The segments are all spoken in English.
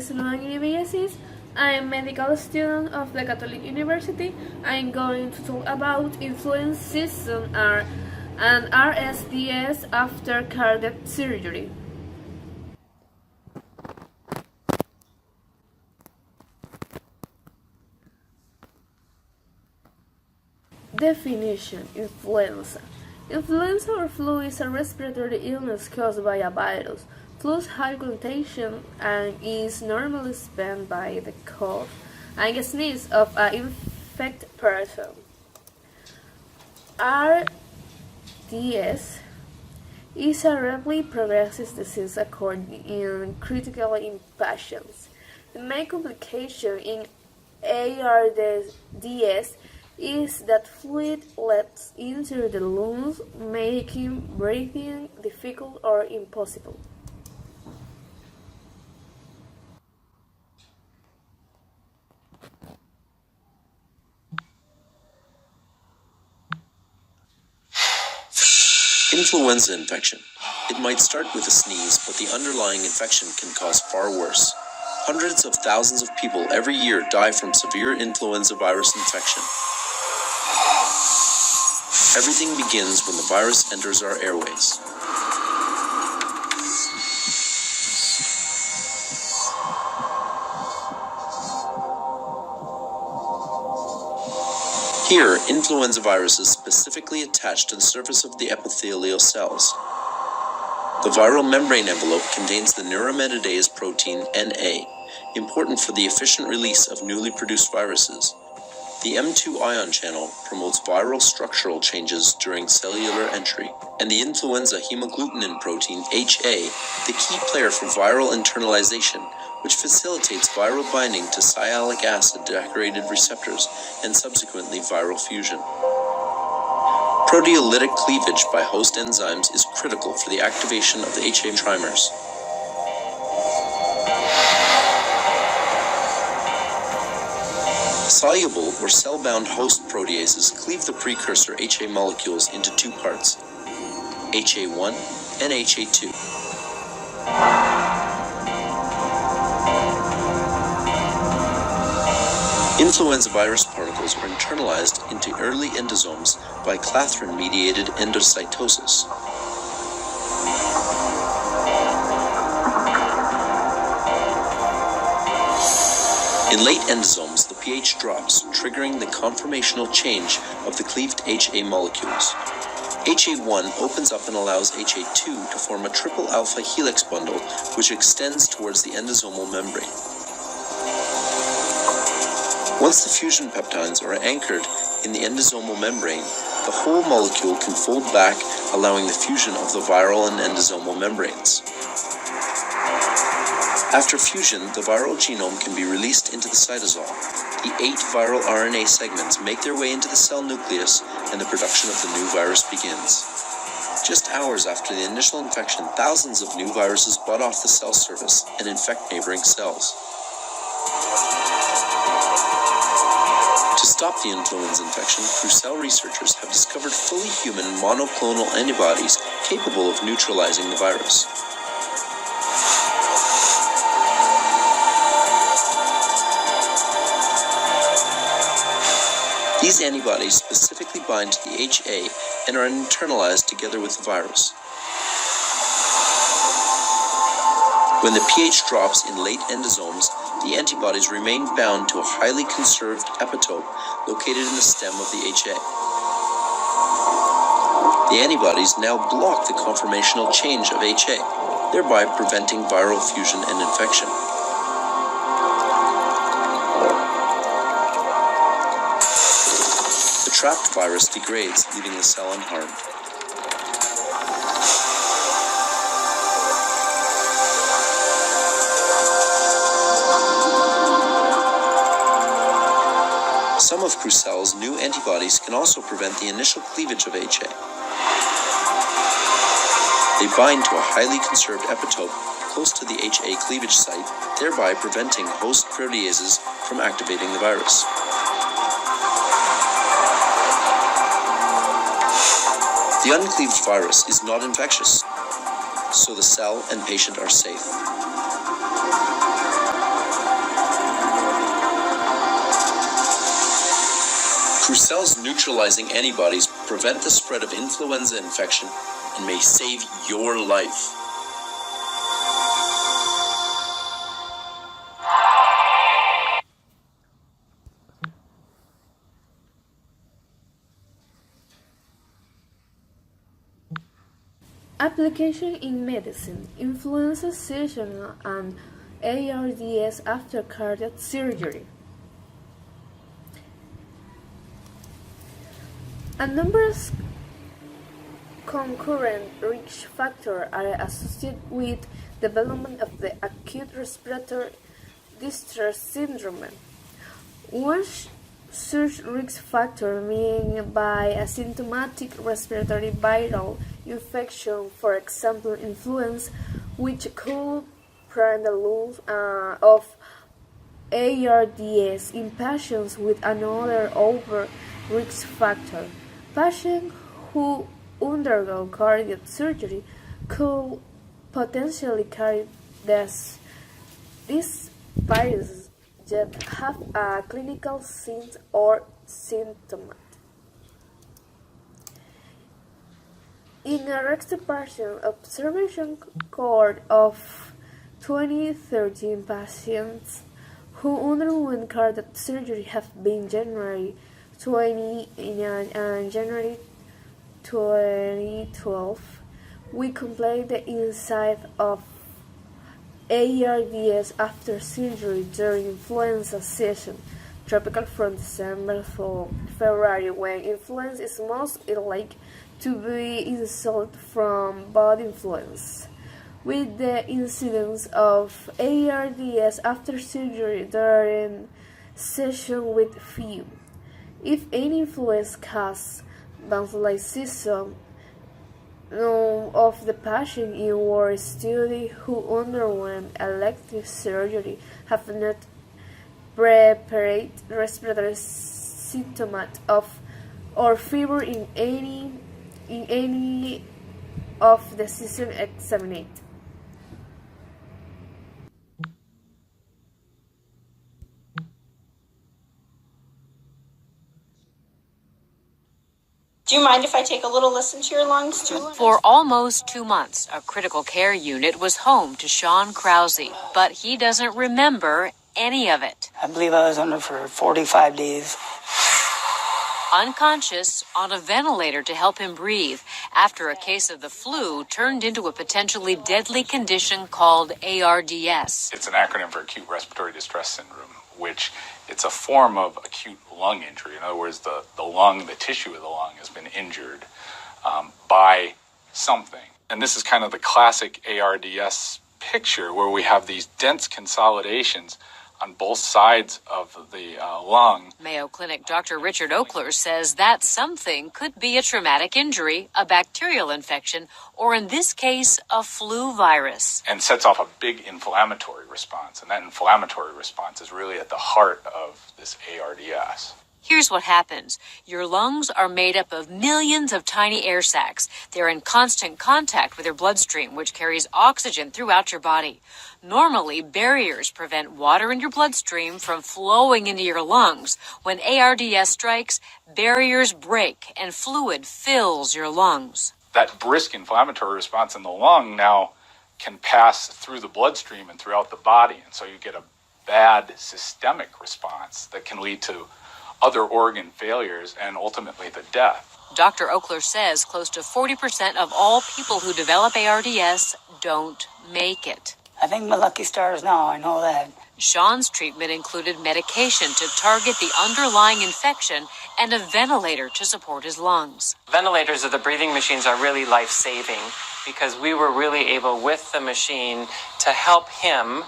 is Luan Iribeyasis. I am a medical student of the Catholic University. I am going to talk about influenza season and ARDS after cardiac surgery. Definition: influenza. Influenza or flu is a respiratory illness caused by a virus. Flu's high contagion and is normally spent by the cough and sneeze of an infected person. ARDS is a rapidly progressive disease occurring in critically ill patients. The main complication in ARDS is that fluid leaks into the lungs, making breathing difficult or impossible. Influenza infection. It might start with a sneeze, but the underlying infection can cause far worse. Hundreds of thousands of people every year die from severe influenza virus infection. Everything begins when the virus enters our airways. Here, influenza viruses specifically attach to the surface of the epithelial cells. The viral membrane envelope contains the neuraminidase protein Na, important for the efficient release of newly produced viruses. The M2 ion channel promotes viral structural changes during cellular entry, and the influenza hemagglutinin protein HA, the key player for viral internalization, which facilitates viral binding to sialic acid-decorated receptors and subsequently viral fusion. Proteolytic cleavage by host enzymes is critical for the activation of the HA trimers. Soluble or cell-bound host proteases cleave the precursor HA molecules into two parts, HA1 and HA2. Influenza virus particles are internalized into early endosomes by clathrin-mediated endocytosis. In late endosomes, the pH drops, triggering the conformational change of the cleaved HA molecules. HA1 opens up and allows HA2 to form a triple alpha helix bundle, which extends towards the endosomal membrane. Once the fusion peptides are anchored in the endosomal membrane, the whole molecule can fold back, allowing the fusion of the viral and endosomal membranes. After fusion, the viral genome can be released into the cytosol. The 8 viral RNA segments make their way into the cell nucleus, and the production of the new virus begins. Just hours after the initial infection, thousands of new viruses bud off the cell surface and infect neighboring cells. To stop the influenza infection, Crucell researchers have discovered fully human monoclonal antibodies capable of neutralizing the virus. These antibodies specifically bind to the HA and are internalized together with the virus. When the pH drops in late endosomes, the antibodies remain bound to a highly conserved epitope located in the stem of the HA. The antibodies now block the conformational change of HA, thereby preventing viral fusion and infection. The trapped virus degrades, leaving the cell unharmed. Some of Crucell's new antibodies can also prevent the initial cleavage of HA. They bind to a highly conserved epitope close to the HA cleavage site, thereby preventing host proteases from activating the virus. The uncleaved virus is not infectious, so the cell and patient are safe. through cells neutralizing antibodies prevent the spread of influenza infection and may save your life. Application in medicine, influenza seasonal and ARDS after cardiac surgery. A number of concurrent risk factors are associated with development of the acute respiratory distress syndrome. One such risk factor being by asymptomatic respiratory viral infection, for example influenza, which could prevent the loss of ARDS in patients with another over risk factor. Patients who undergo cardiac surgery could potentially carry this virus that have a clinical sign or symptom. In a recent patient observation cohort of 2013 patients who underwent cardiac surgery have been January 20 and January 2012, we completed the insight of ARDS after surgery during influenza season, tropical from December to February, when influenza is most likely to be insulted from body influenza, with the incidence of ARDS after surgery during session with few. If any influenza causes bronchiolitis, none of the patients in our study who underwent elective surgery have not prepared respiratory symptoms of or fever in any of the season examined. Do you mind if I take a little listen to your lungs, too? For almost 2 months, a critical care unit was home to Sean Krause, but he doesn't remember any of it. I believe I was under for 45 days. Unconscious, on a ventilator to help him breathe, after a case of the flu turned into a potentially deadly condition called ARDS. It's an acronym for acute respiratory distress syndrome, which it's a form of acute lung injury. In other words, the lung, the tissue of the lung has been injured by something. And this is kind of the classic ARDS picture where we have these dense consolidations on both sides of the lung. Mayo Clinic Dr. Richard Oakler says that something could be a traumatic injury, a bacterial infection, or in this case, a flu virus. And sets off a big inflammatory response. And that inflammatory response is really at the heart of this ARDS. Here's what happens. Your lungs are made up of millions of tiny air sacs. They're in constant contact with your bloodstream, which carries oxygen throughout your body. Normally, barriers prevent water in your bloodstream from flowing into your lungs. When ARDS strikes, barriers break and fluid fills your lungs. That brisk inflammatory response in the lung now can pass through the bloodstream and throughout the body. And so you get a bad systemic response that can lead to other organ failures and ultimately the death. Dr. Oakler says close to 40% of all people who develop ARDS don't make it. I think my lucky stars now, I know that. Sean's treatment included medication to target the underlying infection and a ventilator to support his lungs. Ventilators or the breathing machines are really life-saving because we were really able with the machine to help him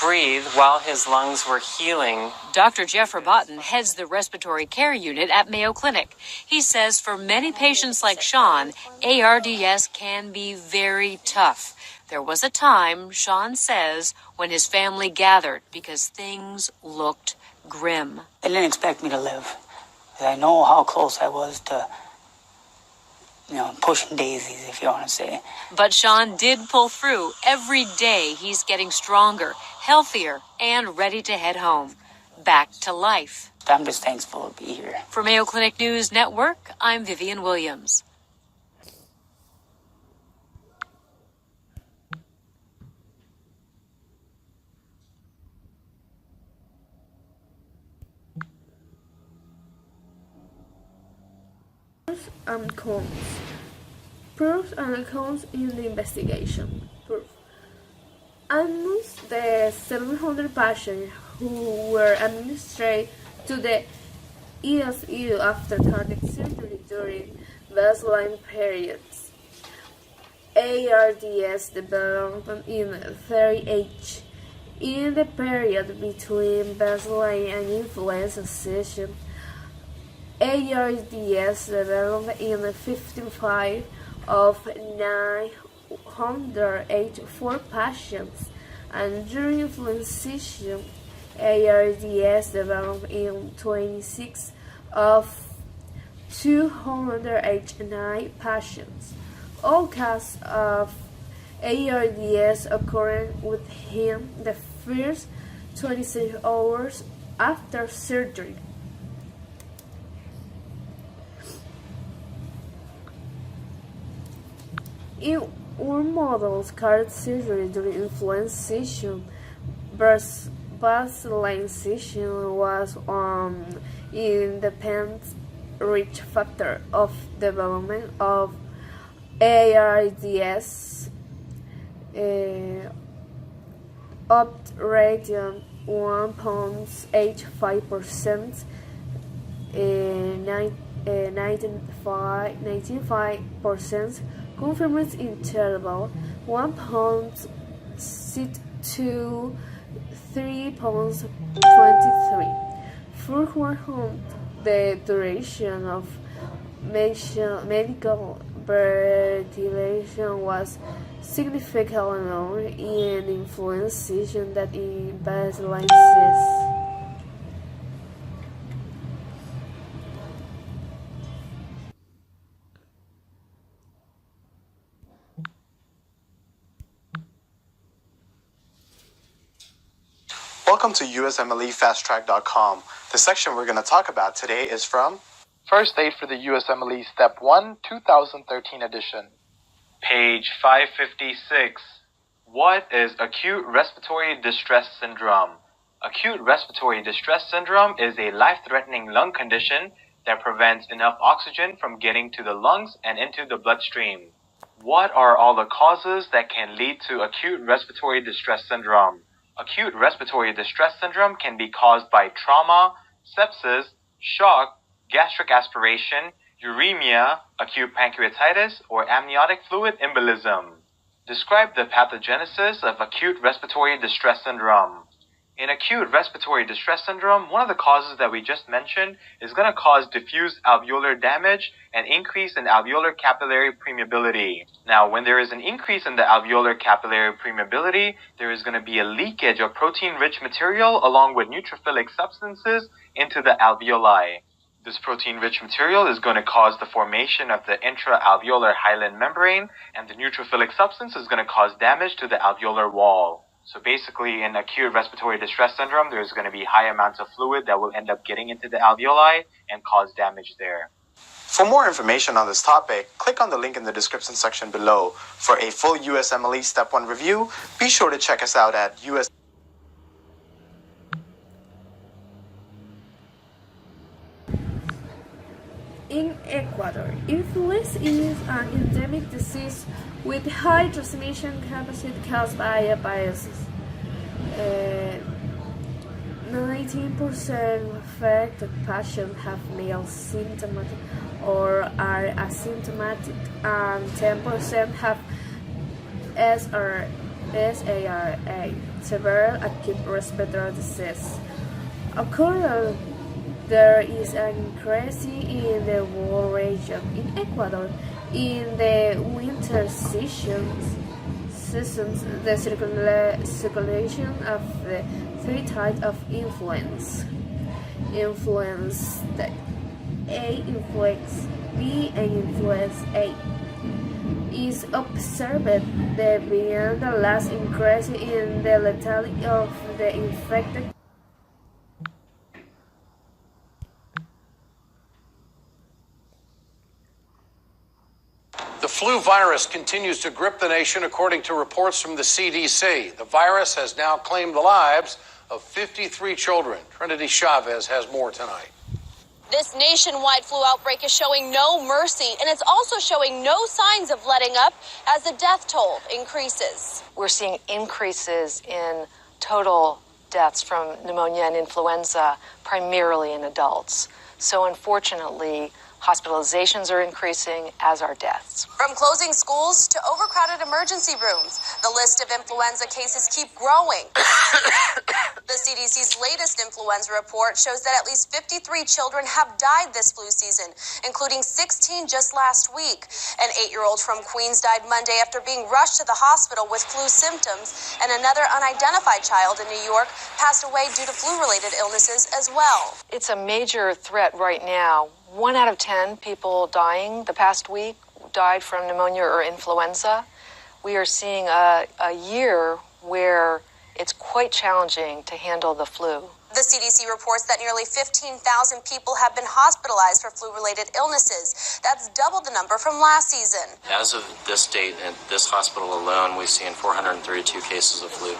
breathe while his lungs were healing. Dr. Jeff Rabotin heads the respiratory care unit at Mayo Clinic. He says for many patients like Sean, ARDS can be very tough. There was a time, Sean says, when his family gathered because things looked grim. They didn't expect me to live. I know how close I was to, pushing daisies, if you want to say. But Sean did pull through. Every day he's getting stronger, healthier, and ready to head home. Back to life. I'm just thankful to be here. For Mayo Clinic News Network, I'm Vivian Williams. And cons. Pros and cons in the investigation. Proof. Amongst the 700 patients who were administered to the ESU after cardiac surgery during baseline periods, ARDS developed in 30H. In the period between baseline and influenza session, ARDS developed in 55 of 984 patients, and during influenza session, ARDS developed in 26 of 209 patients. All cases of ARDS occurring within the first 26 hours after surgery. In our models, cardiac surgery during influenza session versus baseline session was independent risk factor of development of ARDS up rating 1.85%, 95% confirmed interval 1.6 to 3.23. For 100, the duration of medical ventilation was significantly lower in influenza session than in baseline session. Welcome to USMLEFasttrack.com. The section we're going to talk about today is from First Aid for the USMLE Step 1, 2013 edition. Page 556. What is acute respiratory distress syndrome? Acute respiratory distress syndrome is a life-threatening lung condition that prevents enough oxygen from getting to the lungs and into the bloodstream. What are all the causes that can lead to acute respiratory distress syndrome? Acute respiratory distress syndrome can be caused by trauma, sepsis, shock, gastric aspiration, uremia, acute pancreatitis, or amniotic fluid embolism. Describe the pathogenesis of acute respiratory distress syndrome. In acute respiratory distress syndrome, one of the causes that we just mentioned is going to cause diffuse alveolar damage and increase in alveolar capillary permeability. Now, when there is an increase in the alveolar capillary permeability, there is going to be a leakage of protein-rich material along with neutrophilic substances into the alveoli. This protein-rich material is going to cause the formation of the intra-alveolar hyaline membrane, and the neutrophilic substance is going to cause damage to the alveolar wall. So basically, in acute respiratory distress syndrome, there's going to be high amounts of fluid that will end up getting into the alveoli and cause damage there. For more information on this topic, click on the link in the description section below. For a full USMLE Step 1 review, be sure to check us out at US. In Ecuador, influenza is an endemic disease with high transmission capacity caused by viruses. 19% of affected patients have mild symptomatic or are asymptomatic, and 10% have SARA, severe acute respiratory disease. According there is an increase in the war region. In Ecuador, in the winter seasons, the circulation of the three types of influenza, influenza A, influenza B, and influenza A, is observed. There being the last increase in the lethality of the infected. flu virus continues to grip the nation, according to reports from the CDC. The virus has now claimed the lives of 53 children. Trinity Chavez has more tonight. This nationwide flu outbreak is showing no mercy, and it's also showing no signs of letting up as the death toll increases. We're seeing increases in total deaths from pneumonia and influenza, primarily in adults. So unfortunately, hospitalizations are increasing, as are deaths. From closing schools to overcrowded emergency rooms, the list of influenza cases keep growing. The CDC's latest influenza report shows that at least 53 children have died this flu season, including 16 just last week. An 8-year-old from Queens died Monday after being rushed to the hospital with flu symptoms, and another unidentified child in New York passed away due to flu-related illnesses as well. It's a major threat right now. 1 out of 10 people dying the past week died from pneumonia or influenza. We are seeing a year where it's quite challenging to handle the flu. The CDC reports that nearly 15,000 people have been hospitalized for flu-related illnesses. That's double the number from last season. As of this date, in this hospital alone, we've seen 432 cases of flu.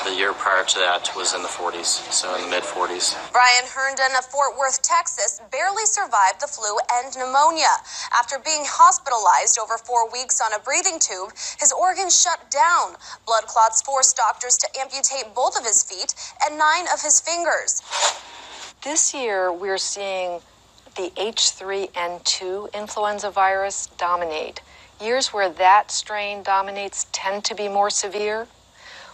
The year prior to that was in the 40s, so in the mid-40s. Brian Herndon of Fort Worth, Texas, barely survived the flu and pneumonia. After being hospitalized over 4 weeks on a breathing tube, his organs shut down. Blood clots forced doctors to amputate both of his feet and 9 of his fingers. This year, we're seeing the H3N2 influenza virus dominate. Years where that strain dominates tend to be more severe.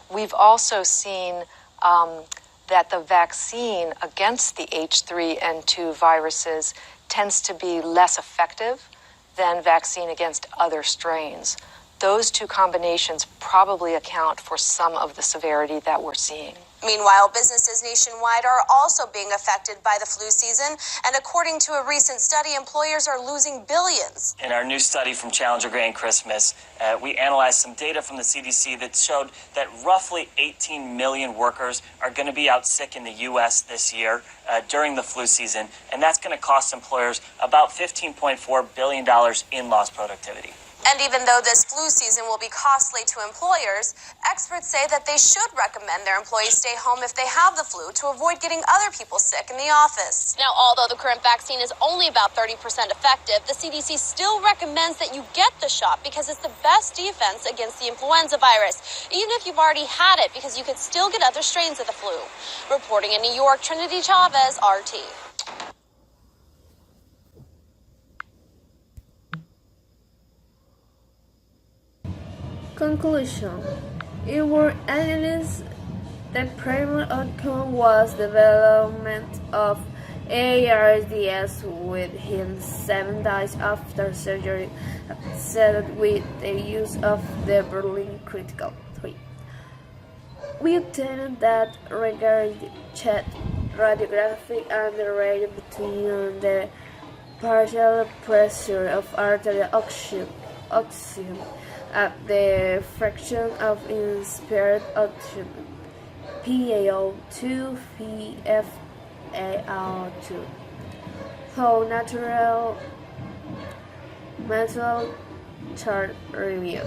We've also seen that the vaccine against the H3N2 viruses tends to be less effective than vaccine against other strains. Those two combinations probably account for some of the severity that we're seeing. Meanwhile, businesses nationwide are also being affected by the flu season, and according to a recent study, employers are losing billions. In our new study from Challenger Gray and Christmas, we analyzed some data from the CDC that showed that roughly 18 million workers are going to be out sick in the U.S. this year during the flu season, and that's going to cost employers about $15.4 billion in lost productivity. And even though this flu season will be costly to employers, experts say that they should recommend their employees stay home if they have the flu to avoid getting other people sick in the office. Now, although the current vaccine is only about 30% effective, the CDC still recommends that you get the shot because it's the best defense against the influenza virus, even if you've already had it, because you could still get other strains of the flu. Reporting in New York, Trinity Chavez, RT. Conclusion. In our analysis, the primary outcome was development of ARDS with him 7 days after surgery, associated with the use of the Berlin Critical 3. We obtained that regarding chest radiography and the rate between the partial pressure of arterial oxygen at the fraction of inspired oxygen, PaO2, PFaO2. So natural metal chart review.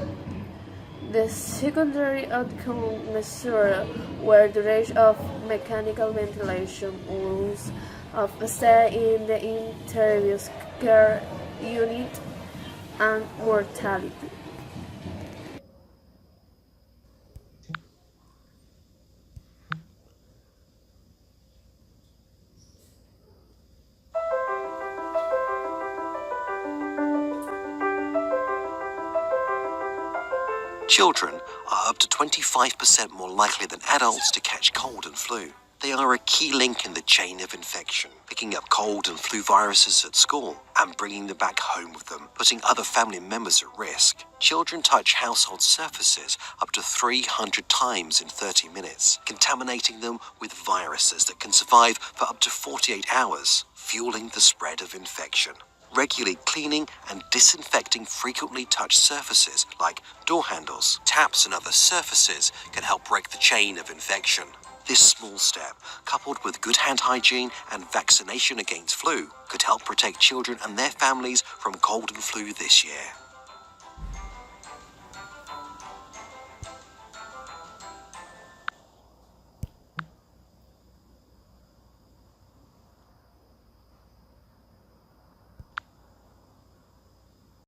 The secondary outcome measures were duration of mechanical ventilation, rules of stay in the intensive care unit, and mortality. Children are up to 25% more likely than adults to catch cold and flu. They are a key link in the chain of infection, picking up cold and flu viruses at school and bringing them back home with them, putting other family members at risk. Children touch household surfaces up to 300 times in 30 minutes, contaminating them with viruses that can survive for up to 48 hours, fueling the spread of infection. Regularly cleaning and disinfecting frequently touched surfaces like door handles, taps and other surfaces can help break the chain of infection. This small step, coupled with good hand hygiene and vaccination against flu, could help protect children and their families from cold and flu this year.